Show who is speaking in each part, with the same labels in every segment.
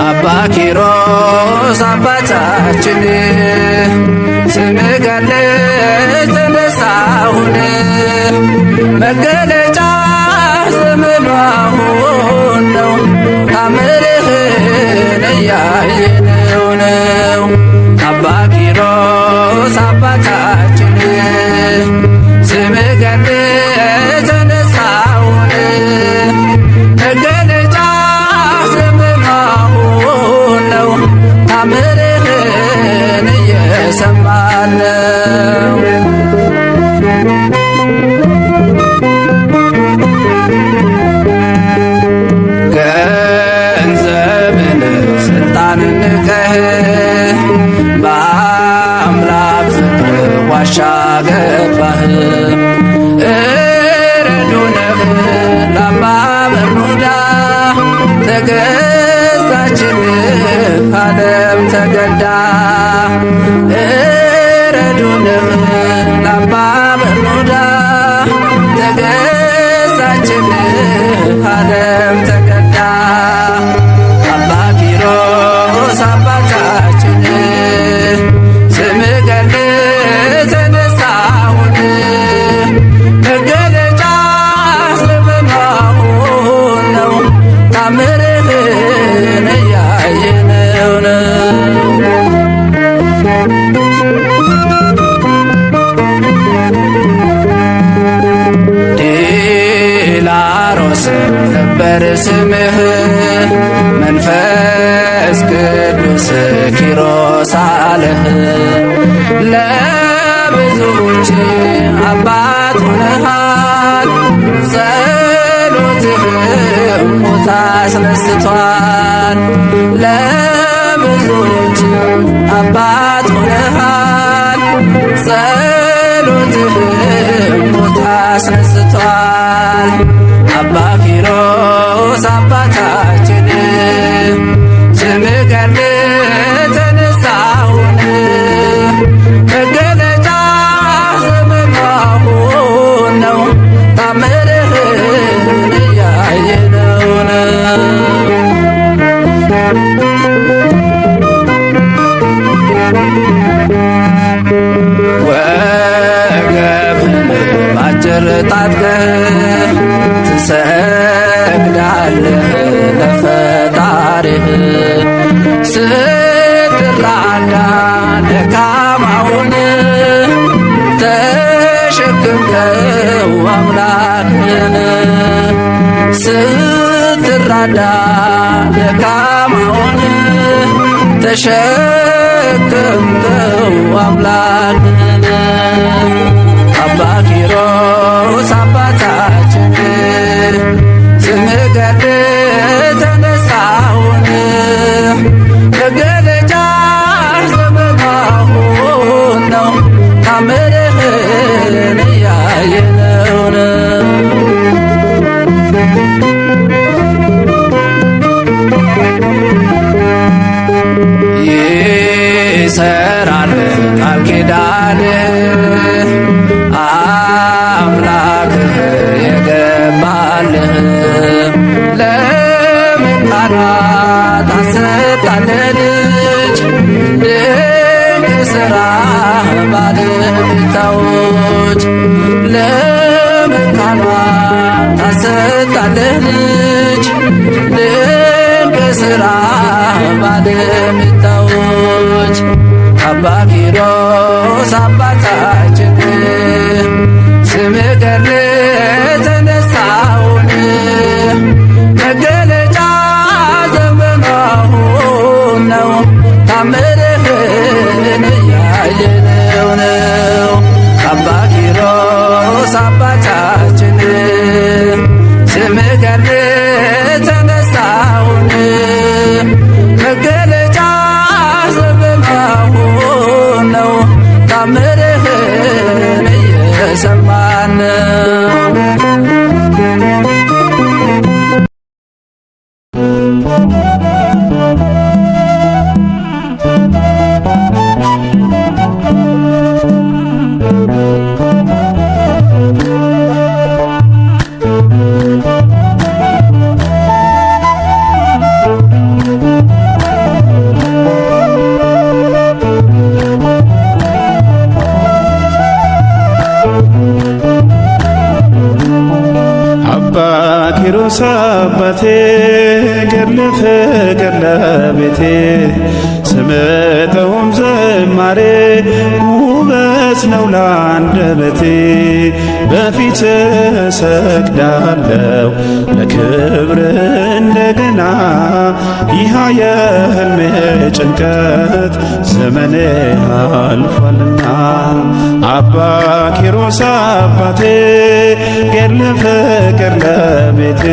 Speaker 1: አባ ኪሮስ አባታችን ስምህ ገለጽ ተነሳሁን መገለጫ ዘመኑ አሁን ነው ታምርህን እያየነው ነው። አባ ኪሮስ አባታችን ስምህ ገለጽ ተነሳሁን መገለጫ ዘመኑ አሁን ነው ታምርህን እየሰማን ነው። ገንዘብን ስልጣንን ንቀህ በአምላክ ፍቅር ዋሻ ገባህ። እረዱነህ ለአባ በርኑዳ ተገዛችልህ ዓለም ተገዳ። እረዱነህ ለአባ በርኑዳ ተገዛችልህ ዓለም ተገዳ። አባ ኪሮስ አባታችን ስምህ ገለጽ ተነሳሁን መገለጫ ዘመኑ አሁን ነው ታምርህን እያየነው ነው። ዲላሮስ ነበር ስምህ መንፈስ ቅዱስ ኪሮስ አለህ። ለብዙዎች አባት ሆነሃል ጸሎትህም ሞት አስነስቷል። ለብዙዎች አባት ሆነሃል ጸሎትህም ሞት አስነስቷል። አባ ኪሮስ አባታችን ስምህ ገለጽ ተነሳሁን መገለጫ ዘመኑ አሁን ነው ታምርህን እያየነው ነው። ወገብህን ባጭር ታጥቀህ ትሰግዳለህ ለፈጣሪህ ስትራዳ ደካማውን ተሸክምከው አምላክህን ስትራዳ ደካማውን ተሸክምከው አምላክህን። አባ ኪሮስ አባታችን ስምህ ገለጽ ተነሳሁን መገለጫ ዘመኑ አሁን ነው ታምርህን እያየነው ነው። ይሰራል ቃል ኪዳንህ አምላክህ የገባልህ ለመካናት አሰጣለህ ልጅ ድንቅ ሥራ ባለቤታዎች ለመካናት አሰጣለህ ልጅ ድንቅ ሥራ ባለቤታዎች። አባ ኪሮስ አባታችን ስምህ ገለጽ ተነሳሁን መገለጫ ዘመኑ አሁን ነው ታምርህን እያየነው ነው። አባ ኪሮስ አባታችን ስምህ ገለጽ ተነሳሁን መገለጫ ዘመኑ አሁን ነው ታምርህን እየሰማን
Speaker 2: ኪሮስ አባቴ ገድለ ፍቅር ለቤቴ ስምጠውም ዝማሬ ውበት ነው ለአንደበቴ በፊት እሰግዳለሁ ለክብር እንደገና ይህ የሕልሜ ጭንቀት ዘመኔ አልፏልና አባ ኪሮስ አባቴ ገድለ ፍቅር ለቤቴ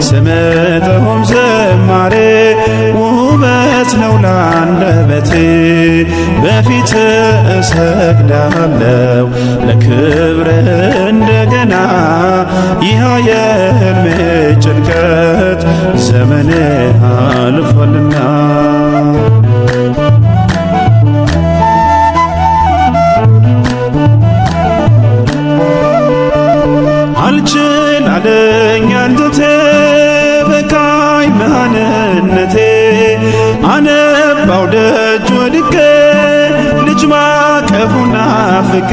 Speaker 2: ስምጠውም ዝማሬ ውበት ነው ለአንደበቴ በፊት እሰግዳለሁ ለክብር እንደገና ይህ የሕልሜ ጭንቀት ዘመኔ አልፏልና አልችል አለኝ አንጀቴ በቃኝ መሃንነቴ አነባው ደጅ ወድቄ ልጅ ማቀፉን ናፍቄ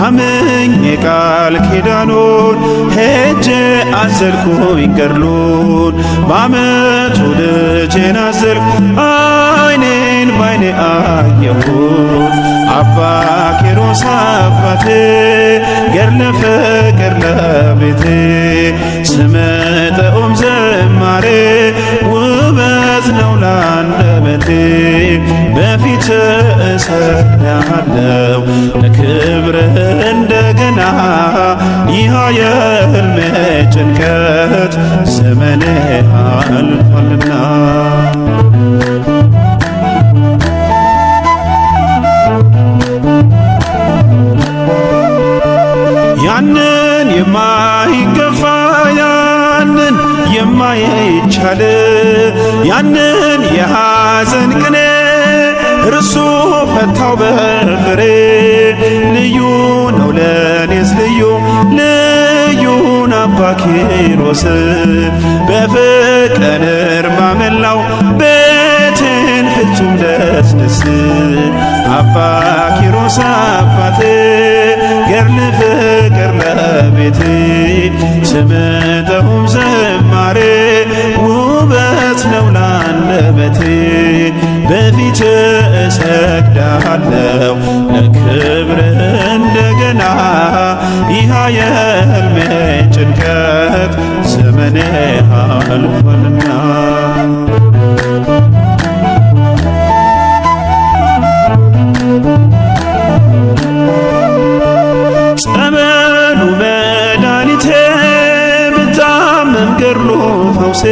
Speaker 2: አምኜ ቃል ኪዳኑን ሄጄ አዘልኩኝ ገድሉን በዓመቱ ልጄን አዘልኩ ዓይኔን ባይኔ አየሁት አባ ኪሮስ አባቴ ገድለ ፍቅር ለቤቴ ስምጠውም ዝማሬ ውበት ነው ለአንደበቴ በፊት እሰግዳለሁ ለክብር እንደገና ይህ የሕልሜ ጭንቀት ዘመኔ አልፏልና ያንን የማይገፋ ያንን የማይቻል ያንን የሐዘን ቅኔ እርሱ ፈታው በፍሬ ልዩ ነው ለኔስ ልዩን አባ ኪሮስ በፍቅር እርማ መላው ቤቴን ፍጹም ደስደስ አባ ኪሮስ አባቴ ገድለ ፍቅር ለቤቴ ስምጠውም ዝማሬ ውበት ነው ለአንደበቴ በፊት እሰግዳለሁ ለክብር እንደገና ይህ የሕልሜ ጭንቀት ዘመኔ አልፏልና ጸበሉ መድኃኒቴ ብታመም ገድሉ ፈውሴ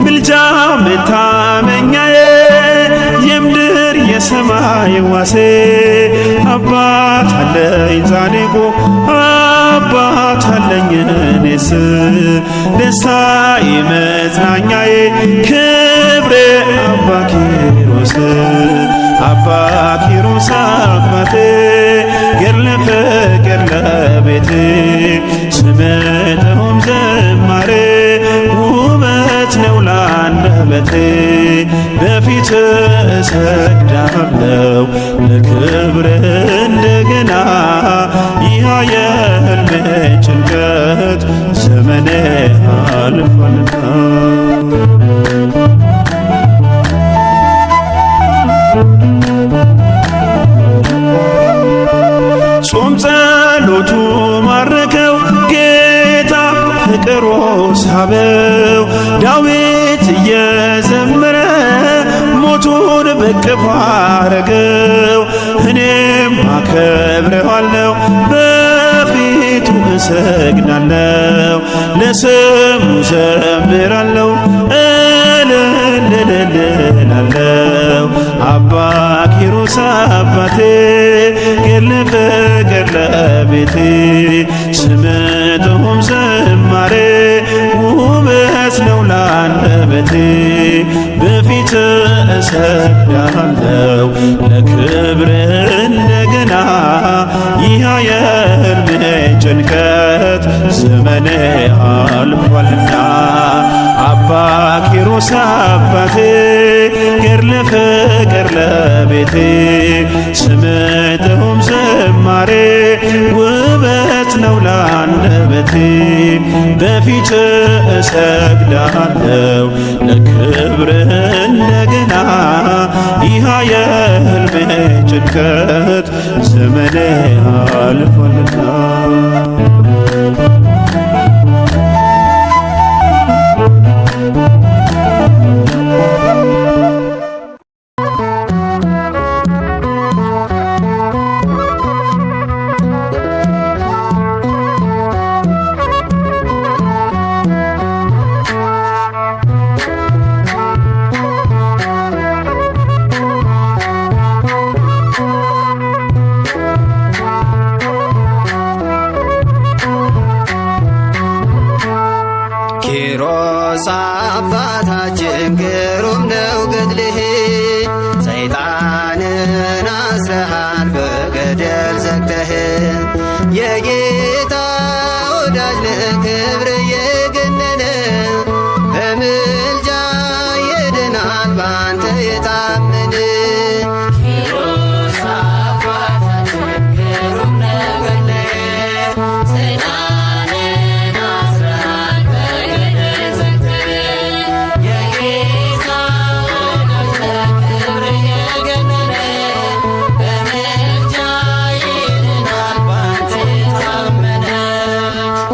Speaker 2: ምልጃ መታመኛዬ የምድር የሰማይ ዋሴ አባት አለኝ ጻድቁ አባት አለኝ እኔስ ደስታዬ መጽናኛዬ ክብሬ አባ ኪሮስ አባ ኪሮስ አባቴ ገድለ ፍቅር ለቤቴ ስምጠውም ዝማሬ ውበት ነው ለአንደበቴ በፊት እሰግዳለሁ ለክብር እንደገና ይህ የሕልሜ ጭንቀት ዘመኔ አልፏልና ጾም ጸሎቱ ማረከው ጌታ ፍቅሩ ሳበው ዳዊት እየዘመረ ሞቱን በቅፎ አረገው እኔም አከብረዋለሁ በፊቱ እሰግዳለሁ ለስሙ ዘምራለሁ እልልልልላለሁ አባ ኪሮስ አባቴ ገድለ ፍቅር ለቤቴ ስምጠውም ዝማሬ ውበት ነው ለአንደበቴ በፊት እሰግዳለሁ ለክብር እንደገና ይህ የሕልሜ ጭንቀት ዘመኔ አልፏልና አባ ኪሮስ አባቴ ገድለ ፍቅር ለቤቴ ስምጠውም ዝማሬ ውበት ነው ለአንደበቴ በፊት እሰግዳለሁ ለክብርህ እንደገና። ይህ የሕልሜ ጭንቀት ዘመኔ አልፏልና
Speaker 3: ኪሮስ አባታችን ግሩም ነው ገድልህ፣ ሰይጣንን አስረሃል በገደል ዘግተህ። የጌታ ወዳጅ ለክብር የገነነ በምልጃ ይድናል ባንተ የታመነ።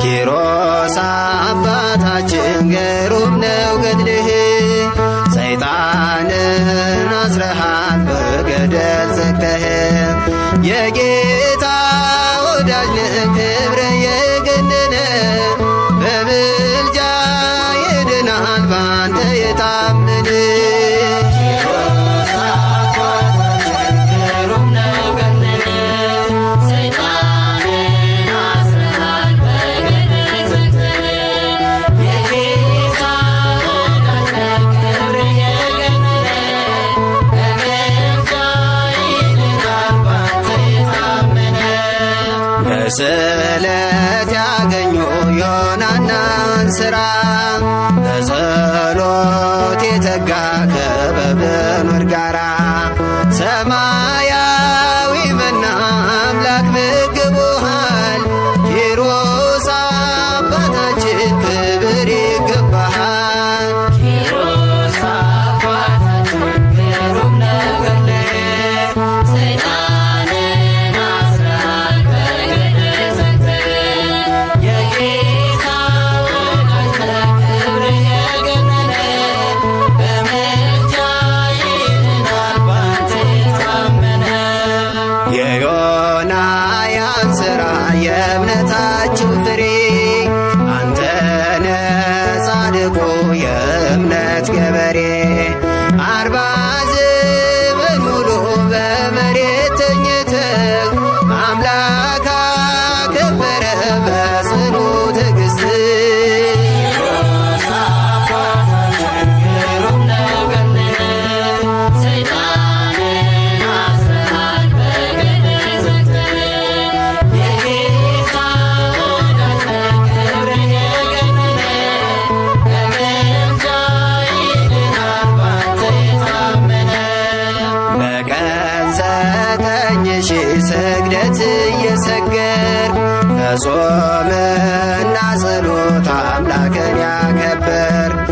Speaker 3: ኪሮስ አባታችን ግሩም ነው ገድልህ፣ ሰይጣንን አስረሃል በገደል ዘግተህ። የጌታ ወዳጅ ክብር የገነነ በምልጃ ይድናል ባንተ የታመነ። በስለት ያገኙ ዮናናን ሥራ በጸሎት የተጋ ከበብኑር ጋራ ሰማያዊ መና አምላክ ምግቡሃል። ኪሮስ አባታችን ክብር ይገባሃል። የዮናያን ሥራ የእምነታችሁ ፍሬ አንተነ ጻድቁ የእምነት ገበሬ። 40 ዘመን ሙሉ በመሬት ተኝተህ አምላክ አከበረ በጽኑ ትዕግሥት። በቀን 9,000 ስግደት እየሰገድክ በጾምና ጸሎት አምላክን ያከበርክ